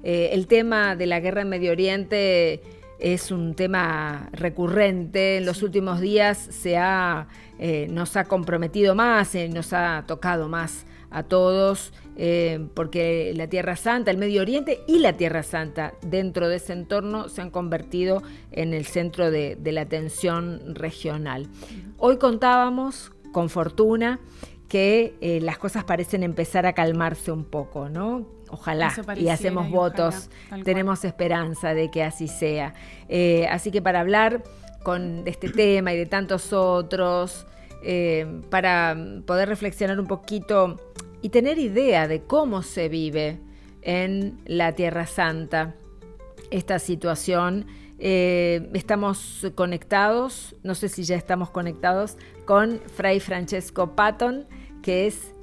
El tema de la guerra en Medio Oriente es un tema recurrente. En los últimos días nos ha comprometido más, nos ha tocado más a todos, porque la Tierra Santa, el Medio Oriente y la Tierra Santa dentro de ese entorno se han convertido en el centro de la atención regional. Hoy contábamos con Fortuna que las cosas parecen empezar a calmarse un poco, ¿no? Ojalá, y hacemos votos, tenemos esperanza de que así sea. Así que para hablar de este tema y de tantos otros, para poder reflexionar un poquito y tener idea de cómo se vive en la Tierra Santa esta situación, estamos conectados, no sé si ya estamos conectados, con Fray Francesco Patton, que es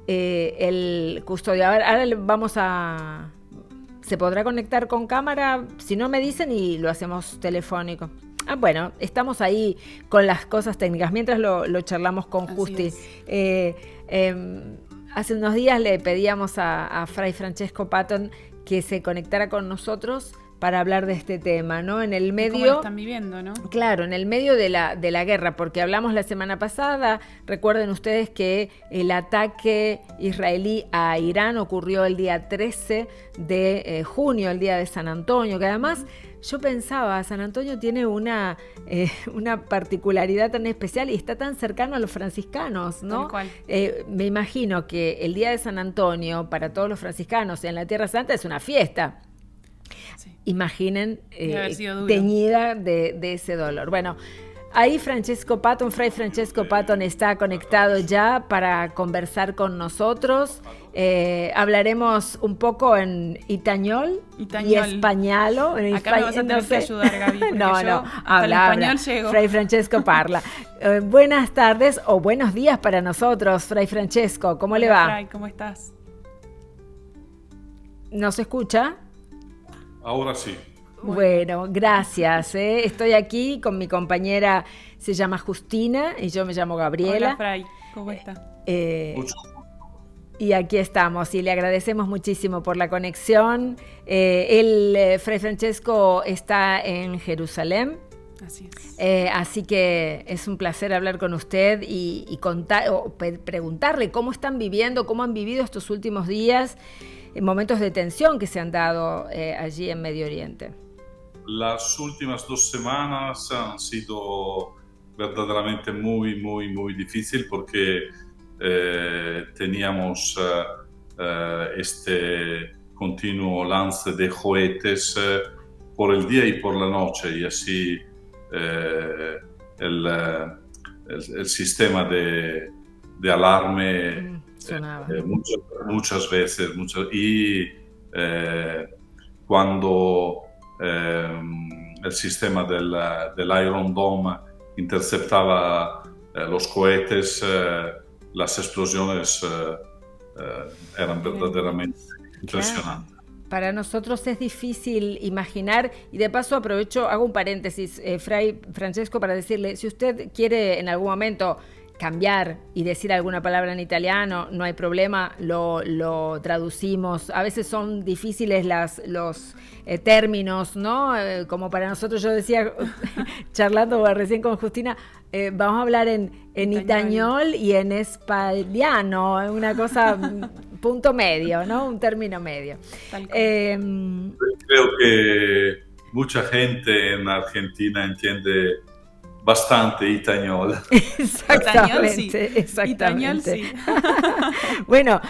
el custodio. Ahora vamos a... ¿Se podrá conectar con cámara? Si no me dicen y lo hacemos telefónico. Bueno, estamos ahí con las cosas técnicas, mientras lo charlamos con Justi. Hace unos días le pedíamos a Fray Francesco Patton que se conectara con nosotros para hablar de este tema, ¿no? En el medio... ¿Cómo lo están viviendo, no? Claro, en el medio de la guerra, porque hablamos la semana pasada, recuerden ustedes que el ataque israelí a Irán ocurrió el día 13 de junio, el día de San Antonio, que además yo pensaba, San Antonio tiene una particularidad tan especial y está tan cercano a los franciscanos, ¿no? Tal cual. Me imagino que el día de San Antonio, para todos los franciscanos en la Tierra Santa, es una fiesta. Sí. Imaginen, teñida de ese dolor. Bueno, ahí Fray Francesco Patton está conectado ya para conversar con nosotros. Hablaremos un poco en itañol y españolo. Acá me vas a tener que ayudar, Gaby. Habla. Fray Francesco parla. Buenas tardes o buenos días para nosotros, Fray Francesco. ¿Cómo le va? Fray, ¿cómo estás? ¿Nos escucha? Ahora sí. Bueno, gracias. Estoy aquí con mi compañera, se llama Justina y yo me llamo Gabriela. Hola, Fray, ¿cómo está? Y aquí estamos y le agradecemos muchísimo por la conexión. Fray Francesco está en Jerusalén. Así es. Así que es un placer hablar con usted y preguntarle cómo están viviendo, cómo han vivido estos últimos días, momentos de tensión que se han dado allí en Medio Oriente. Las últimas 2 semanas han sido verdaderamente muy, muy, muy difíciles porque teníamos este continuo lance de cohetes por el día y por la noche, y así el sistema de alarme muchas veces. Y cuando el sistema del Iron Dome interceptaba los cohetes, las explosiones eran verdaderamente impresionantes. Para nosotros es difícil imaginar, y de paso hago un paréntesis, Fray Francesco, para decirle, si usted quiere en algún momento cambiar y decir alguna palabra en italiano, no hay problema, lo traducimos. A veces son difíciles los términos, ¿no? Como para nosotros, yo decía, charlando recién con Justina, vamos a hablar en itañol y en español, una cosa, punto medio, ¿no? Un término medio. Creo que mucha gente en Argentina entiende bastante itañol. Exactamente. Itañol, sí. Bueno,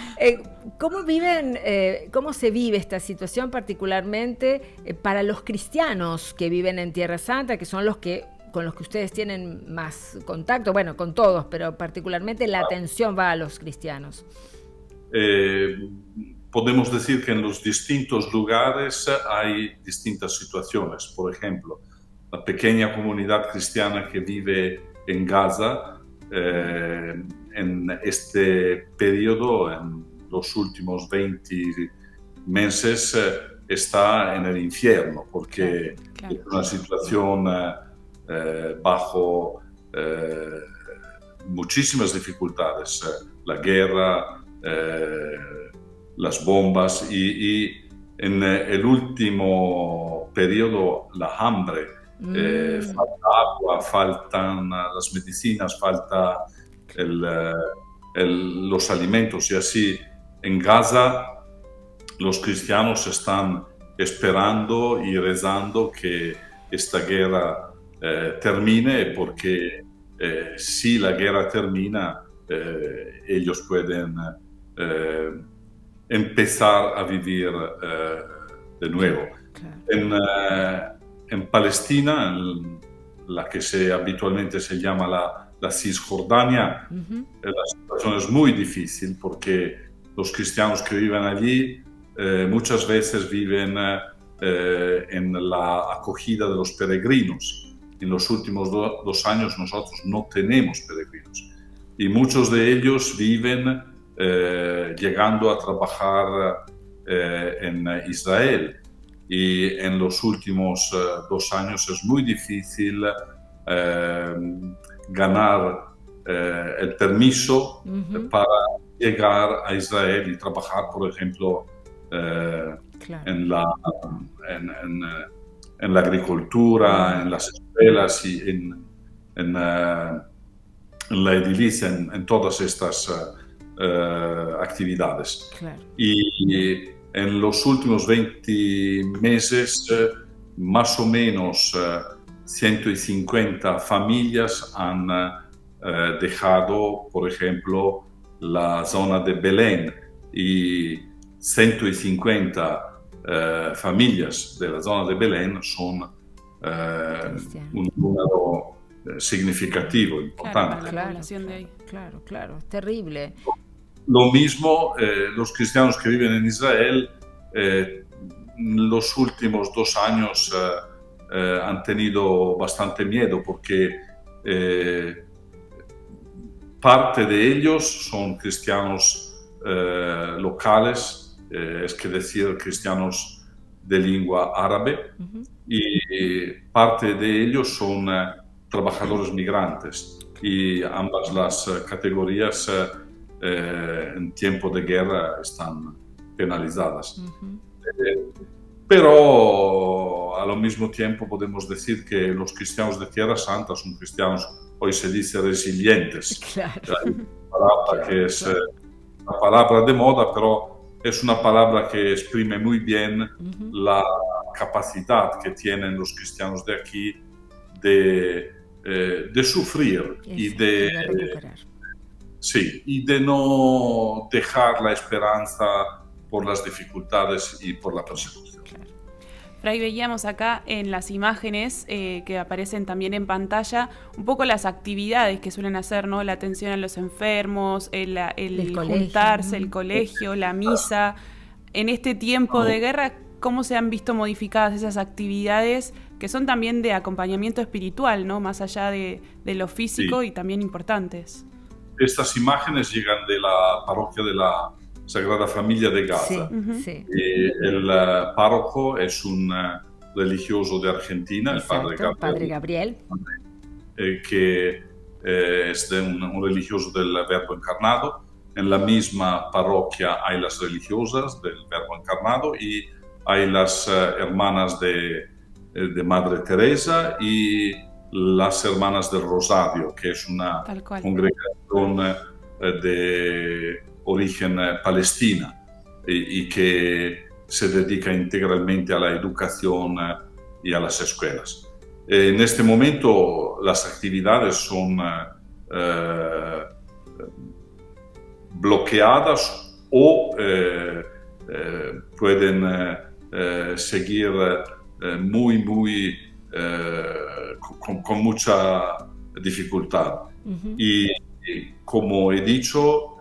¿cómo se vive esta situación particularmente para los cristianos que viven en Tierra Santa, que son con los que ustedes tienen más contacto? Bueno, con todos, pero particularmente la atención va a los cristianos. Podemos decir que en los distintos lugares hay distintas situaciones. Por ejemplo, la pequeña comunidad cristiana que vive en Gaza, en este periodo, en los últimos 20 meses, está en el infierno, porque claro. Es una situación bajo muchísimas dificultades. La guerra, las bombas y en el último periodo la hambre, falta agua, faltan las medicinas, falta los alimentos, y así en Gaza los cristianos están esperando y rezando que esta guerra termine, porque si la guerra termina, ellos pueden empezar a vivir de nuevo. En Palestina, en la que habitualmente se llama la Cisjordania, la situación es muy difícil, porque los cristianos que viven allí muchas veces viven en la acogida de los peregrinos. En los últimos 2 años nosotros no tenemos peregrinos, y muchos de ellos viven llegando a trabajar en Israel, y en los últimos 2 años es muy difícil ganar el permiso para llegar a Israel y trabajar, por ejemplo, en la agricultura, en las escuelas y en la edilicia, en todas estas actividades. Claro. Y en los últimos 20 meses, más o menos 150 familias han dejado, por ejemplo, la zona de Belén, y 150 familias de la zona de Belén son un número significativo, importante. Claro, para la población de ahí. Claro, es terrible. Lo mismo los cristianos que viven en Israel, los últimos 2 años han tenido bastante miedo, porque parte de ellos son cristianos locales, es decir, cristianos de lengua árabe, y parte de ellos son trabajadores migrantes, y ambas las categorías en tiempo de guerra están penalizadas. Pero al mismo tiempo podemos decir que los cristianos de Tierra Santa son cristianos, hoy se dice, resilientes. Claro. Hay una palabra que es una palabra de moda, pero es una palabra que exprime muy bien la capacidad que tienen los cristianos de aquí de sufrir y de recuperar. Sí, y de no dejar la esperanza por las dificultades y por la persecución. Claro. Fray, veíamos acá en las imágenes que aparecen también en pantalla un poco las actividades que suelen hacer, ¿no? La atención a los enfermos, el juntarse, el colegio, la misa. En este tiempo de guerra, ¿cómo se han visto modificadas esas actividades que son también de acompañamiento espiritual, ¿no? Más allá de lo físico, y también importantes? Estas imágenes llegan de la parroquia de la Sagrada Familia de Gaza. Sí. El párroco es un religioso de Argentina, exacto, el padre Gabriel, que es un religioso del Verbo Encarnado. En la misma parroquia hay las religiosas del Verbo Encarnado, y hay las hermanas de Madre Teresa y las Hermanas del Rosario, que es una congregación de origen palestina y que se dedica integralmente a la educación y a las escuelas. En este momento las actividades son bloqueadas o pueden seguir muy con mucha dificultad. Y como he dicho,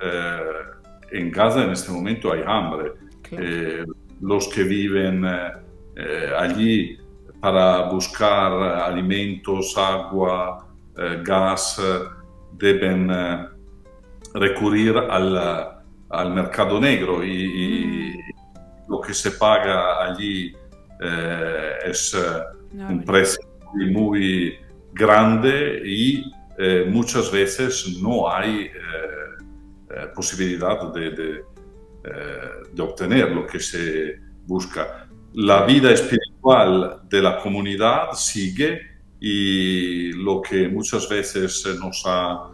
en Gaza en este momento hay hambre. Claro. Los que viven allí para buscar alimentos, agua, gas, deben recurrir al mercado negro, y lo que se paga allí es un precio muy grande, y muchas veces no hay posibilidad de obtener lo que se busca. La vida espiritual de la comunidad sigue y lo que muchas veces nos ha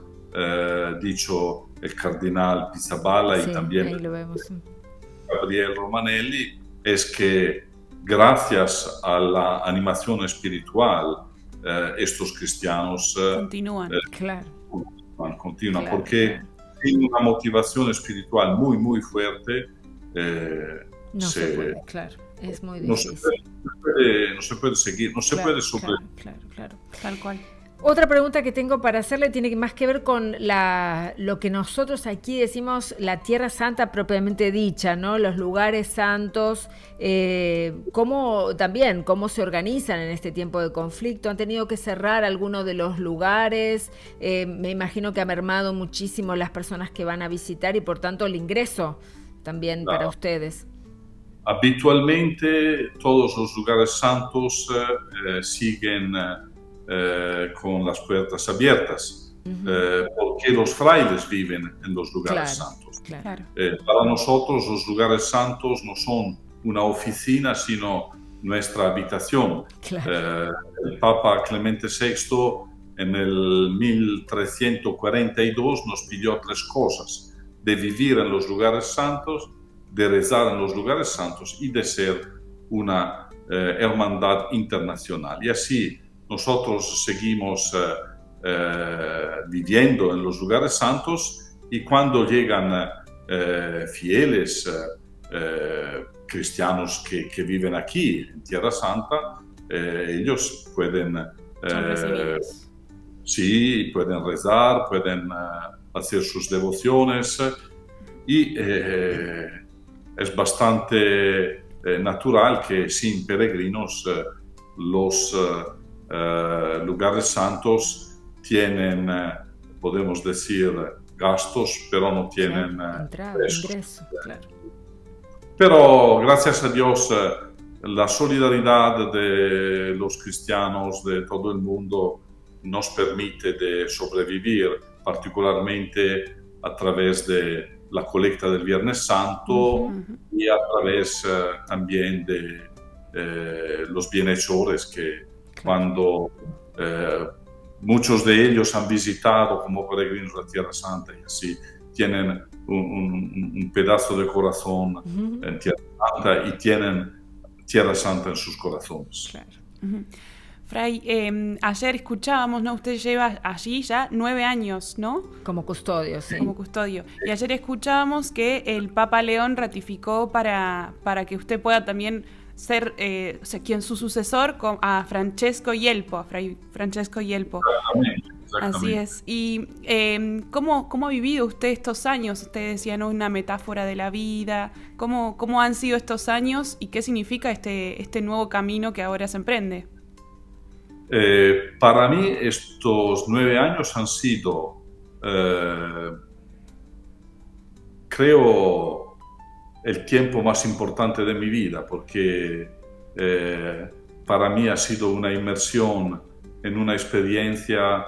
dicho el cardenal Pizzaballa y también Gabriel Romanelli es que gracias a la animación espiritual estos cristianos continúan, continuan, porque sin una motivación espiritual muy, muy fuerte no se puede, claro, es muy difícil. No se puede seguir, no se puede sobrevivir. Claro. Tal cual. Otra pregunta que tengo para hacerle tiene más que ver con lo que nosotros aquí decimos la Tierra Santa propiamente dicha, ¿no? Los lugares santos, cómo se organizan en este tiempo de conflicto. ¿Han tenido que cerrar algunos de los lugares? Me imagino que ha mermado muchísimo las personas que van a visitar y por tanto el ingreso también para ustedes. Habitualmente todos los lugares santos siguen con las puertas abiertas, porque los frailes viven en los lugares santos. Claro. Para nosotros los lugares santos no son una oficina, sino nuestra habitación. Claro. El Papa Clemente VI en el 1342 nos pidió 3 cosas: de vivir en los lugares santos, de rezar en los lugares santos y de ser una hermandad internacional. Y así nosotros seguimos viviendo en los lugares santos, y cuando llegan fieles cristianos que viven aquí en Tierra Santa, ellos pueden pueden rezar, pueden hacer sus devociones, y es bastante natural que sin peregrinos los lugares santos tienen, podemos decir, gastos, pero no tienen ingreso. Claro. Pero gracias a Dios la solidaridad de los cristianos de todo el mundo nos permite de sobrevivir, particularmente a través de la colecta del Viernes Santo y a través también de los bienhechores que cuando muchos de ellos han visitado como peregrinos la Tierra Santa y así tienen un pedazo de corazón en Tierra Santa y tienen Tierra Santa en sus corazones. Claro. Fray, ayer escuchábamos, ¿no? Usted lleva allí ya 9 años, ¿no? Como custodio, sí. Como custodio. Y ayer escuchábamos que el Papa León ratificó para que usted pueda también ser quien su sucesor a Francesco Yelpo, a Fray Francesco Yelpo. Exactamente. Así es. ¿Y cómo ha vivido usted estos años? Usted decía, ¿no? Una metáfora de la vida. ¿Cómo han sido estos años y qué significa este nuevo camino que ahora se emprende? Para mí estos 9 años han sido, creo, el tiempo más importante de mi vida, porque para mí ha sido una inmersión en una experiencia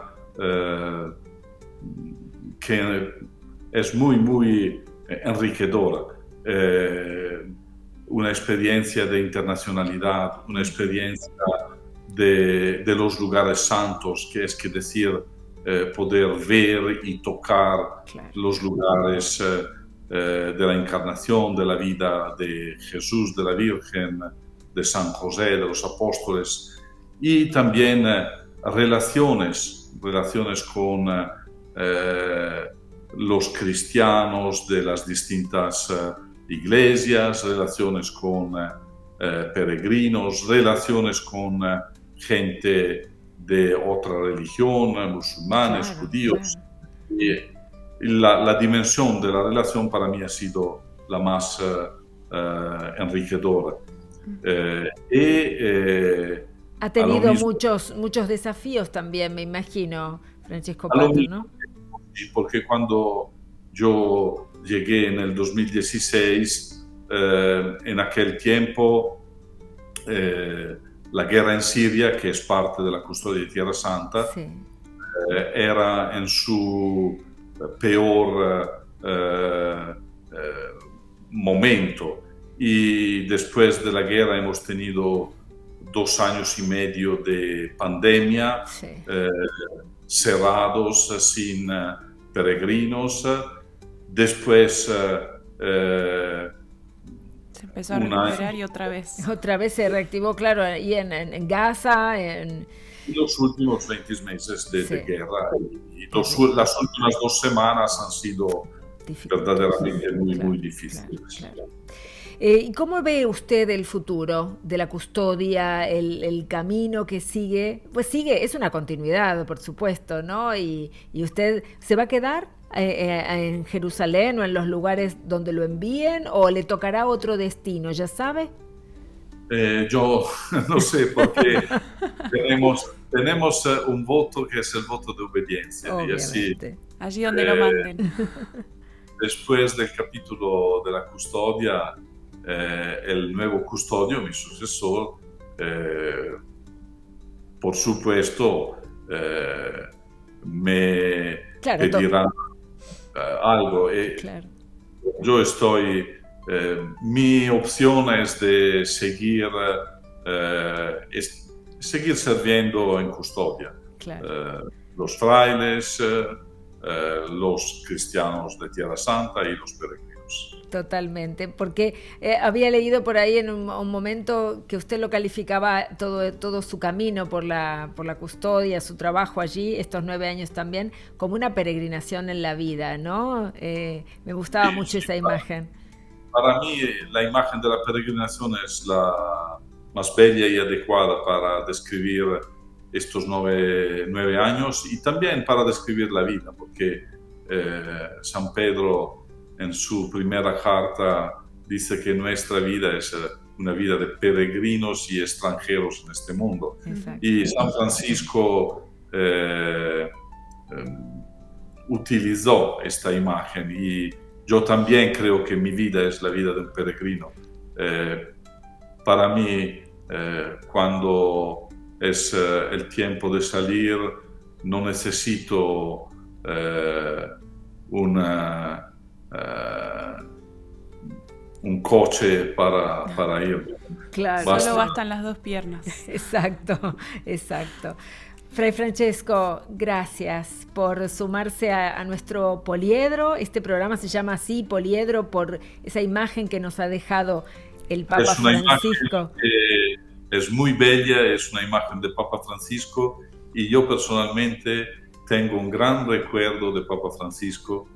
que es muy, muy enriquecedora. Una experiencia de internacionalidad, una experiencia de los lugares santos, que es decir, poder ver y tocar los lugares de la encarnación, de la vida de Jesús, de la Virgen, de San José, de los apóstoles, y también relaciones con los cristianos de las distintas iglesias, relaciones con peregrinos, relaciones con gente de otra religión, musulmanes, judíos. Y la dimensión de la relación para mí ha sido la más enriquecedora. Ha tenido muchos desafíos también, me imagino, Francesco Pato, ¿no? Sí, porque cuando yo llegué en el 2016, en aquel tiempo, la guerra en Siria, que es parte de la custodia de Tierra Santa, era en su peor momento, y después de la guerra hemos tenido 2 años y medio de pandemia, Sí. Cerrados, sin peregrinos. Después Se empezó a recuperar y otra vez. Otra vez se reactivó, claro, y en Gaza, los últimos 20 meses de guerra y las últimas 2 semanas han sido verdaderamente muy difíciles. Claro. ¿Y cómo ve usted el futuro de la custodia, el camino que sigue? Pues sigue, es una continuidad, por supuesto, ¿no? Y usted se va a quedar en Jerusalén o en los lugares donde lo envíen, o le tocará otro destino, ¿ya sabe? Yo no sé, porque tenemos un voto que es el voto de obediencia. Y así, allí donde lo manden. Después del capítulo de la custodia, el nuevo custodio, mi sucesor, por supuesto, me pedirá algo. Claro. Yo estoy... mi opción es de seguir sirviendo en custodia. Claro. Los frailes, los cristianos de Tierra Santa y los peregrinos. Totalmente, porque había leído por ahí en un momento que usted lo calificaba todo su camino por la custodia, su trabajo allí, estos 9 años también, como una peregrinación en la vida, ¿no? Me gustaba mucho esa imagen. Para mí la imagen de la peregrinación es la más bella y adecuada para describir estos 9 años y también para describir la vida, porque San Pedro en su primera carta dice que nuestra vida es una vida de peregrinos y extranjeros en este mundo. Exacto. Y San Francisco utilizó esta imagen y yo también creo que mi vida es la vida de un peregrino. Para mí, cuando es el tiempo de salir, no necesito un coche para ir. Claro. Solo bastan las 2 piernas. Exacto. Fray Francesco, gracias por sumarse a nuestro poliedro. Este programa se llama así, Poliedro, por esa imagen que nos ha dejado el Papa Francisco. Es muy bella, es una imagen de Papa Francisco y yo personalmente tengo un gran recuerdo de Papa Francisco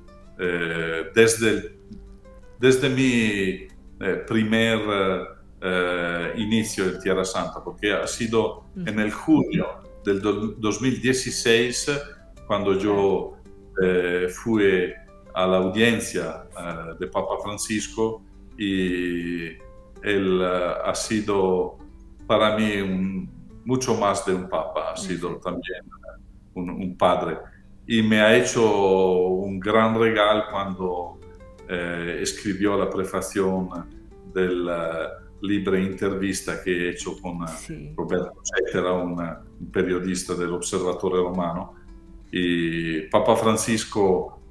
desde mi primer inicio en Tierra Santa, porque ha sido en el junio del 2016 cuando yo fui a la audiencia de Papa Francisco y él ha sido para mí mucho más de un papa, ha sido también un padre y me ha hecho un gran regalo cuando escribió la prefación del libro intervista que he hecho con Roberto Cetera, un periodista del Observatore Romano. Y Papa Francisco,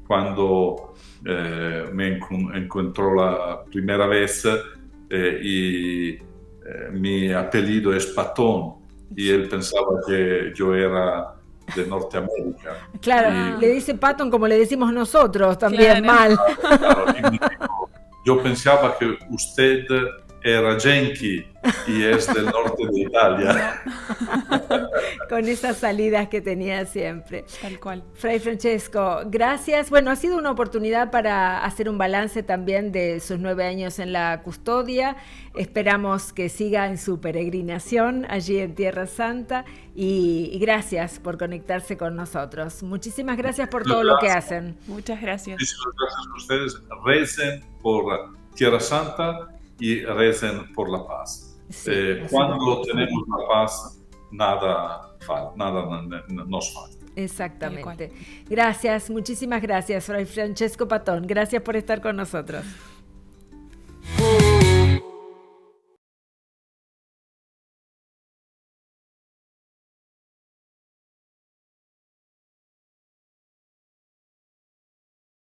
cuando me encontró la primera vez, y mi apellido es Patón, y él pensaba que yo era de Norteamérica. Claro, le dice Patton como le decimos nosotros, también mal. Claro, yo pensaba que usted era Genki y es del norte de Italia. Con esas salidas que tenía siempre. Tal cual. Fray Francesco, gracias. Bueno, ha sido una oportunidad para hacer un balance también de sus 9 años en la custodia. Esperamos que siga en su peregrinación allí en Tierra Santa y gracias por conectarse con nosotros. Muchísimas gracias por todo lo que hacen. Muchas gracias. Muchísimas gracias a ustedes. Recen por Tierra Santa y recen por la paz. Sí, cuando tenemos la paz, nada nos falta. Exactamente. Gracias, muchísimas gracias, Fray Francesco Patón. Gracias por estar con nosotros.